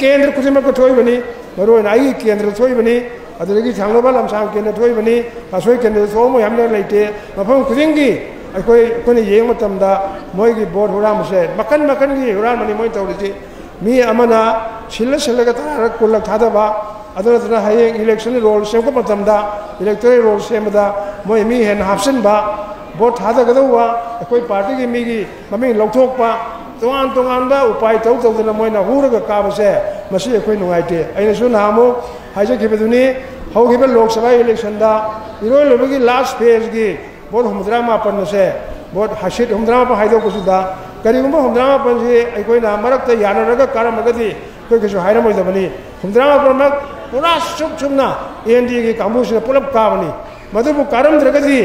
केंद्र खुदिमक थोइबनी मरोन आई केंद्र थोइबनी अदुगी थांगलोबा लमसांग केंद्र थोइबनी पासोय केंद्र थोमो यामने लेते मफम खुदिंगी अखोई येंग मतमदा मोइगी बोर्ड हुरामसे मकन मकन की हुरामनी मोइ तौरिसि मी अमना सिल्लगा तारा कुलक थादबा अदुना हयेंग इलेक्शन रोल सेमको मतमदा इलेक्टोरल रोल सेमदा मोइ मी हेन हापसनबा बोर्ड थादगदवा अखोई पार्टी की मीगी ममिंग लौथोकपा तोान तोानबा उपाय तौदना मोइना हुरगा काबसे मसी अखोई नुंगाइते अइनसु नामो हाइजखिबदुनी हौखिबा लोकसभा इलेक्शन दा इरोय लोबगी लास्ट फेज की बोर्ड 154 से बोर्ड हसीट 154 हाइदोकुसुदा करिगुम्बा 154 से अखोइना मरक्ता यानरगा कारमगदी कोई किछु हाइरमोइदबनी 154 पूरा सुमना एनडी की कांबुसना पुलप काबनी मदुबु कारमद्रगदी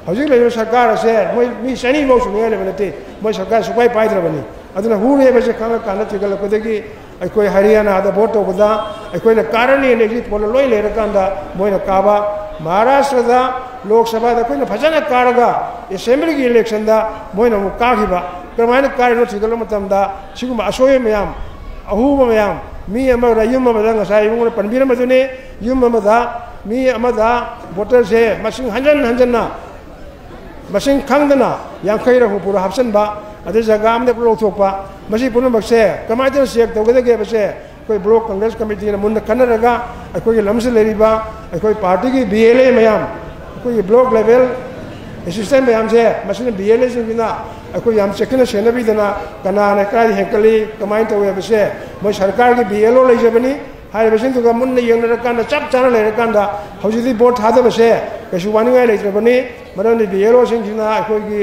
हजिक लेबा सरकार से मोइ मी सनी मौ सुनिया लेबनते मोइ सरकार सुपाई पाइद्रबनी अदुना हुरेबसे खांगा काना तिगलपदगी अखोई हरियाणा दा वोट तौबदा अखोइना कारणी एग्जिट पोल लोय लेरकांदा मोइना काबा महाराष्ट्र दा लोकसभा दा अखोइना फजना कारगा असेंबली की इलेक्शन दा मोइना मु काखिबा क्रमायना कारनो थिगल मतमदा सिगुमा असोय मयाम अहुबा मयाम मी अमरा युम अमदा ngasai इमुना पनबिर मदुने युम अमदा मी अमदा वोटर से मसिंग हंजन मसिंग खंगदना यांखैरा हुपुरा हापसनबा अदे जगह अमदे लौथोकपा मसी पुनमकसे कमाइदन चेक तौगदगे बसे कोई ब्लॉक कांग्रेस कमिटी ने मुंड खनरगा अखोई लमसे लेरिबा अखोई पार्टी की बीएलए मयाम अखोई ब्लॉक लेवल असिस्टेंट मयाम से मसिन बीएलए सिंगिना अखोई याम चेकना सेनबीदना कनाने काय हेकली कमाइन तौवे बसे मोय सरकार की बीएलओ लेजबनी हाइबसिन तुगा मुन्न यंगनरकांदा चप चाना लेरकांदा हौजिदि बोर्ड थादबसे कैसु वानिंगाय लेत्रबनी मरनदि बीएलओ सिंगिना अखोई की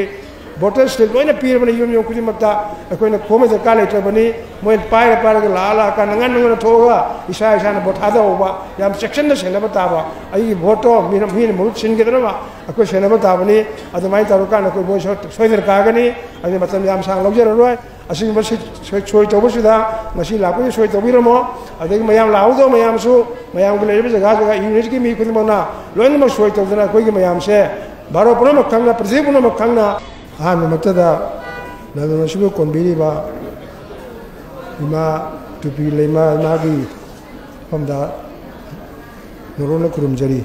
वोटर स्लिप लोइना पीरबनी युम खुदिमक्ता अखोइना खोमे दरकार लेत्रबनी मोइ पाइरगा लाला का नंगन नंगन थोगा इसा इसाना भोट थादौबा याम सेक्शन सेनबा ताबा आई भोटो मीन मुत सिनगेदरबा अखोइ सेनबा ताबनी अदुमाइ तरुकान अखोइ बोय सोइदर कागनी अदि मतम याम सांग लौजररोय असिंग बसि सोइ तौबसुदा ngasi लापनि सोइ तौबिरमो अदि मयाम लाउदो मयामसु मयाम के लेबे जगह यूनिट की मी खुदिमना लोइनमक सोइ तौदना अखोइगी मयाम से भारत पुनमक खंगना पृथ्वी पुनमक खंगना हानमक्तदा नदनसिबु कोनबिरिबा इमा टुपी लेमा नागी हमदा नरोना खुरुमजरी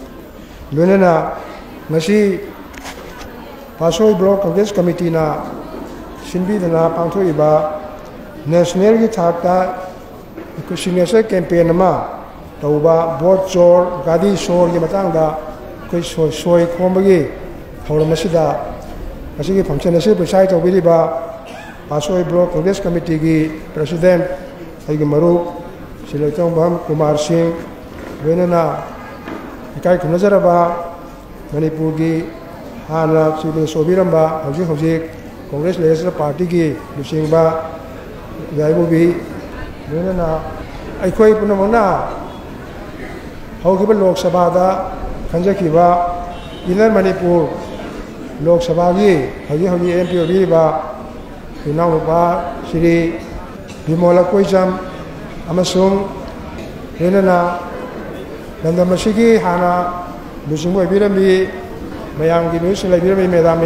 लोनना ngasi पासोई ब्लॉक कांग्रेस कमिटी ना सिनबीदना पांथोइबा नेशनल की थाकता सिग्नेचर कैंपेन अमा तौबा बोट चोर गादी चोर की मतंगदा कोई सोई खोमबगी थौरमसिदा असिगी फंक्शन असे प्रिसाइड तौबिरिबा पासोई ब्लॉक कांग्रेस कमिटी की प्रेसिडेंट अइगी मरु सिलेक्टोंबम कुमार सिंह वेनना इकाई खुनजरबा मणिपुर की हाना सिविल सोबिरंबा हौजिक कांग्रेस लेजिस्लेटिव पार्टी की लुसिंगबा गायबुबी वेनना अखोई पुनमना हौगिबा लोकसभा दा खंजखिबा इनर मणिपुर लोकसभा की हजी एमपी ओबीबा इनाउबा श्री विमोला कोइचम अमसुंग हेनना लंदमसिगी हाना लुसिंग ओबीरमी मयांग की न्यूज लेबीरमी मेदाम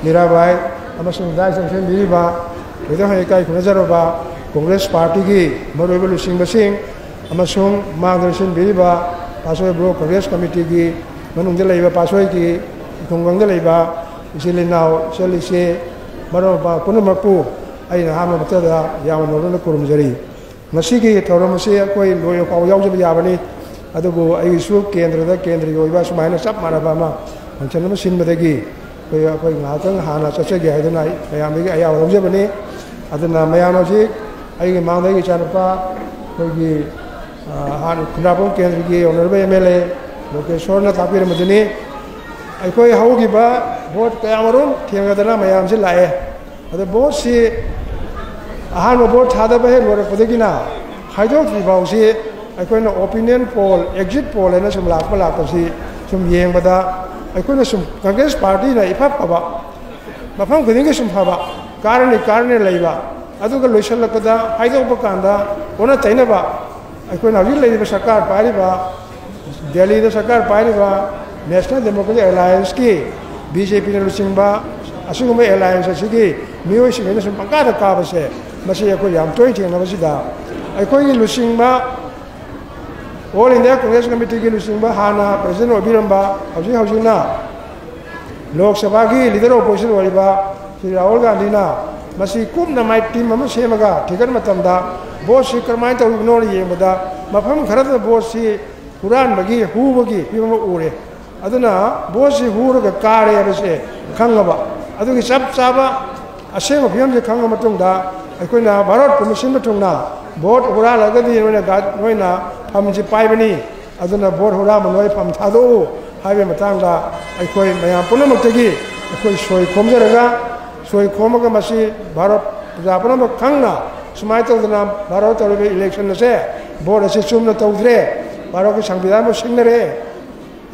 मीराबाई अमसुंग दाइ संसन बीबा वेदो हेकाई खुनजरबा कांग्रेस पार्टी की मरोइबा लुसिंग बसिंग अमसुंग मार्गदर्शन बीबा पासोई ब्लॉक कांग्रेस कमिटी की मनुंगदे लेबा पासोई की खुंगंगदे लेबा इसिलिनाव सेलिसे मरोबा पुनमकपु अइना हाममक्तदा याम नोरना कुरुमजरी मसिगी थौरमसे कोई लोयो पाव यावजब याबनी अदुबु अइसु केंद्रदा केंद्रीय ओइबा सुमाइना सब मानबा मा फंक्शन सिनबदगी कोई ngahtang hana chachege haidana mayamgi ayaw lawjabani aduna mayamji aigi mangdagi chanapa koigi han khunapong kendra gi honorable mla lokeshwarna tapir madini अखोई हौगिबा वोट कयामरुम थेंगदना मयाम से लाए अद वोट से अहान वोट थादबा हे लोरपदगिना हाइदोक्रि बाउसी अखोइना ओपिनियन पोल एग्जिट पोल एना सुम लापसी सुम येंगबदा अखोइना सुम कांग्रेस पार्टी ना इफाफबा मफम खुदिंगे सुम फबा कारणे लैबा अदुगा लोइसलकदा हाइदोकबा कांदा ओना तैनबा अखोइना हजि लैबा सरकार पारिबा दिल्ली दा सरकार पारिबा नेशनल डेमोक्रेटिक अलायंस की बीजेपी ने लुसिंबा असिगुम अलायंस असिगी मियोइसिंगना सुम पंकादा काबसे मसे अखोइ याम तोइ थेंगनबसिदा अखोई लुसिंगबा ऑल इंडिया कांग्रेस कमिटी की लुसिंगबा हाना प्रेसिडेंट ओबिरंबा हौजी हौजिना लोक सभा की लीडर ऑपोजिशन ओरिबा श्री राहुल गांधी ना मसी कुमना माइ टीम अमा सेमगा ठिकन मतमदा बोस सी करमाइन तौनो येंबदा मफम खरद बोस सी हुरान बगी हुबगी पिम उरे अदुना बोस सी हुरगा कारे बसे खंगबा अदुगी सब साबा असेंग फियम जे खंग मतुंगदा अखोइना भारत कमिशन मतुंगना बोट हुरा लगदी नोइना नोइना फमजी पाइबनी अदुना बोट हुरा मनोय फम थादो हाइबे मतंगदा अखोइ मयाम पुनमक्तगी अखोइ सोय खोमजरगा सोय खोमगा मसी भारत प्रजा पुनमक खंगना सुमाय तौदना भारत तौरबे इलेक्शन से बोर्ड असे चुमना तौद्रे भारत के संविधान में सिंगरे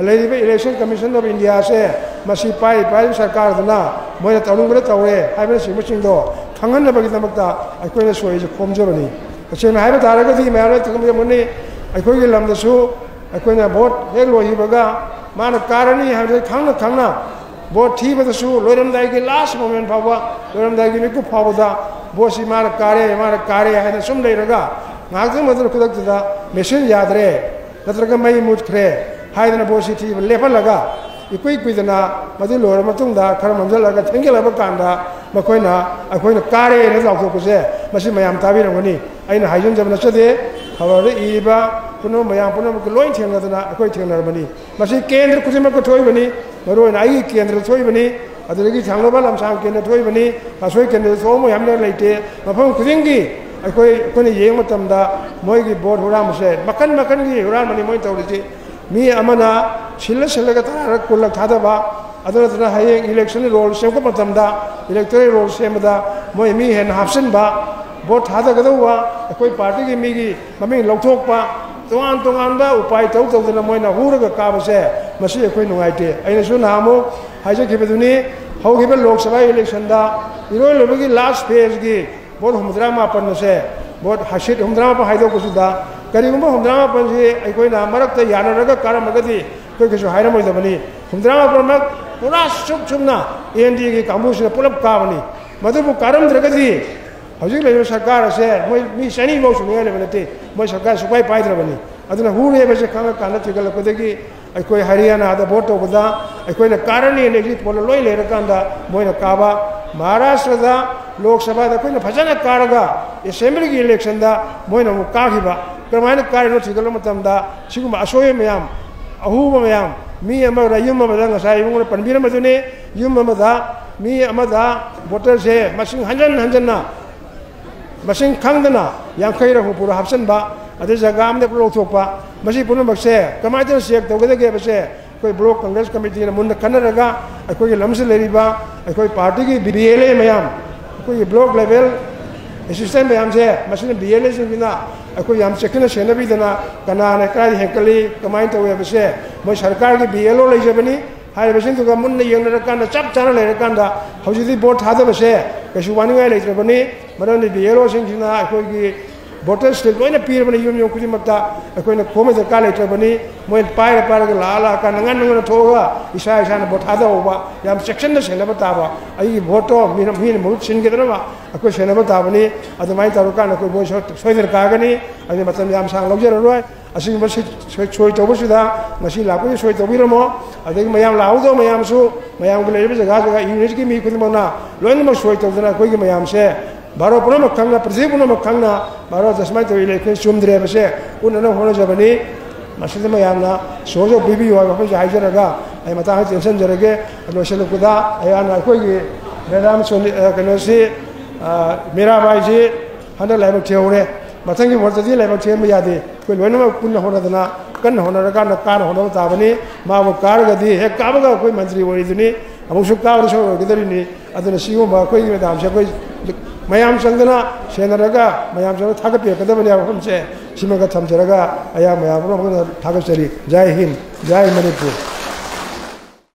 लेदिबे इलेक्शन कमीशन ऑफ इंडिया से मसी पाई सरकार दना मोय तौरुंगरे तौरे हाइबे सिमसिंगदो खंगनबगी दमकता अखोइना सोय जे खोमजबनी असेना हाइबे तारगदी मयाले तकम मुनि अखोइगे लमदसु अखोइना वोट हेक लोहिबगा माना कारणी हाइबे खंगना वोट थीबदसु लोरमदाइगे लास्ट मोमेंट फावा लोरमदाइगे मिकु फावदा बोसी माना कारे हाइना सुम लेरगा नागजन मदर खुदकदा मेसिन यादरे नत्रगा मई मुटख्रे हाइदना बोसी थी लेफलगा इकुई कुइदना मदु लोर मतुंगदा खरम हमजलगा थेंगेलबा कांदा मखोइना अखोइना कारे ने लाउथोकसे मसी मयाम ताबिरंगनी आइना हाइजन जबना चदे खबर इबा पुनो मयाम पुनो लोइन थेंगदना अखोइ थेंगनरबनी मसी केंद्र कुजिमक थोइबनी मरोइना आई केंद्र थोइबनी अदुगी थांगलोबा लमसांग केंद्र थोइबनी असोइ केंद्र सोमो यामने लेते मफम खुदिंगी अखोइ येंग मतमदा मोइगी बोर्ड हुरामसे मकन की हुरामनी मोइ तौरिसि मी अमना सिल्लगा तारा कुलक थादबा अदुना हयेंग इलेक्शन रोल सेमको मतमदा इलेक्टोरल रोल सेमदा मोइ मी हेन हापसनबा बोर्ड थादगदवा अखोइ पार्टी की मीगी ममिंग लौथोकपा तोंगान उपाय तौदना मोइना हुरगा काबसे मसी अखोइ नुंगाइते अइनसु नामो हाइजखिबदुनी हौगिबा लोक सभा इलेक्शन दा इरोय लोबगी लास्ट फेज की बोट हुमद्रा मापन से बोट हसीट हुमद्रा मापन हाइदोकुसुदा करिगुम्बा हुमद्रा मापन से अखोइना मरक्ता यानरगा कारमगदी कोइ किसु हाइरमोइदबनी हुमद्रा मापन पूरा सुमना एनडी की कांबुसिना पुलप काबनी मदुबु कारमद्रगदी हौजिक लेबा सरकार से मोइ मी सनी मौ सुनिया लेबनते मोइ सरकार सुपाई पाइद्रबनी अदुना हुरे बसे खांगा काना तिगलपदगी अखोइ हरियाणा दा वोट तौबदा अखोइना कारणी एग्जिट पोल लोइ लेरकांदा मोइना काबा महाराष्ट्र दा लोक सभा दा अखोइना फजना कारगा असेंबली की इलेक्शन दा मोइना मु काखिबा क्रमायना कारनो थिगल मतमदा सिगुमा असोय मयाम अहुबा मयाम मी अमा रायुम अमा ngasai मुंगना पनबिर मदुने युम अमा मी अमा वोटर से मसिंग हंजन मसिंग खंगदना यांखैरा हुपुर हापसनबा अदे जगह अमदे लौथोकपा मसी पुनमकसे कमाइदन चेक तौगदगे बसे कोई ब्लॉक कांग्रेस कमिटी ने मुंड खनरगा अखोई लमसे लेरिबा अखोई पार्टी की बीएलए मयाम अखोई ब्लॉक लेवल असिस्टेंट मयाम से मसिन बीएलए सिंगिना अखोई याम चेकना सेनबीदना कनाने काय हेकली कमाइन तौवे बसे मोइ सरकार की बीएलओ लेजबनी हाइबसिन तुगा मुन्न यंगनरकांदा चप चाना लेरकांदा हौजिदि बोट थादबसे कैसु वानिंगाय लेत्रबनी मरनदि बीएलओ सिंगिना अखोई की वोटर्स से लोन पीरबनी युम खुदिमक्ता अखोइना खोम दरकार लेत्रबनी मोइ पाइरगा ला का नंगन थोगा इसा बोट थादबा याम सेक्शन सेनब ताबा आई वोटो मीन मुरुत सिनगेदनबा अखोइ सेनब ताबनी अदुमाइ तरुकान अखोइ बोइ सोइदर कागनी अदि मतम याम सांग लौजररोय असिंग बस सोइ तौबसुदा मसी लापै सोइ तौबिरमो अदि मयाम लाउदो मयामसु मयाम के लेबे जगह यूनिट की मी खुदिमना लोइनमक सोइ तौदना अखोइगी मयाम से भारत पुनमक खंगना पृथ्वी पुनमक खंगना भारत जसमाइ तो इलेक्शन चुमद्रे बसे उन्नना होनजबनी मसिद मयामना सोजो बिबी हो बफै हाइजरगा आई मता टेंशन जरगे लोसलकुदा आयाना अखोइगी मेदाम सोनि कनोसी मेरा भाईजी हंदा लाइबक थेउरे मथंगी वर्तदी लाइबक थेम यादे कोइ लोइनमक पुन्न होनदना कन होनरगा न कार होनो ताबनी माबो कारगदी हे काबगा कोइ मंत्री ओरिदुनी अमुसु कावरसो गदरिनी अदना सिगुमा कोइ मेदाम से कोइ मयाम संगना सेनरगा मयाम संग थागपियकदबनी हमसे सिमगा थमजरगा अया मयाम थागचरी जय हिंद जय मणिपुर।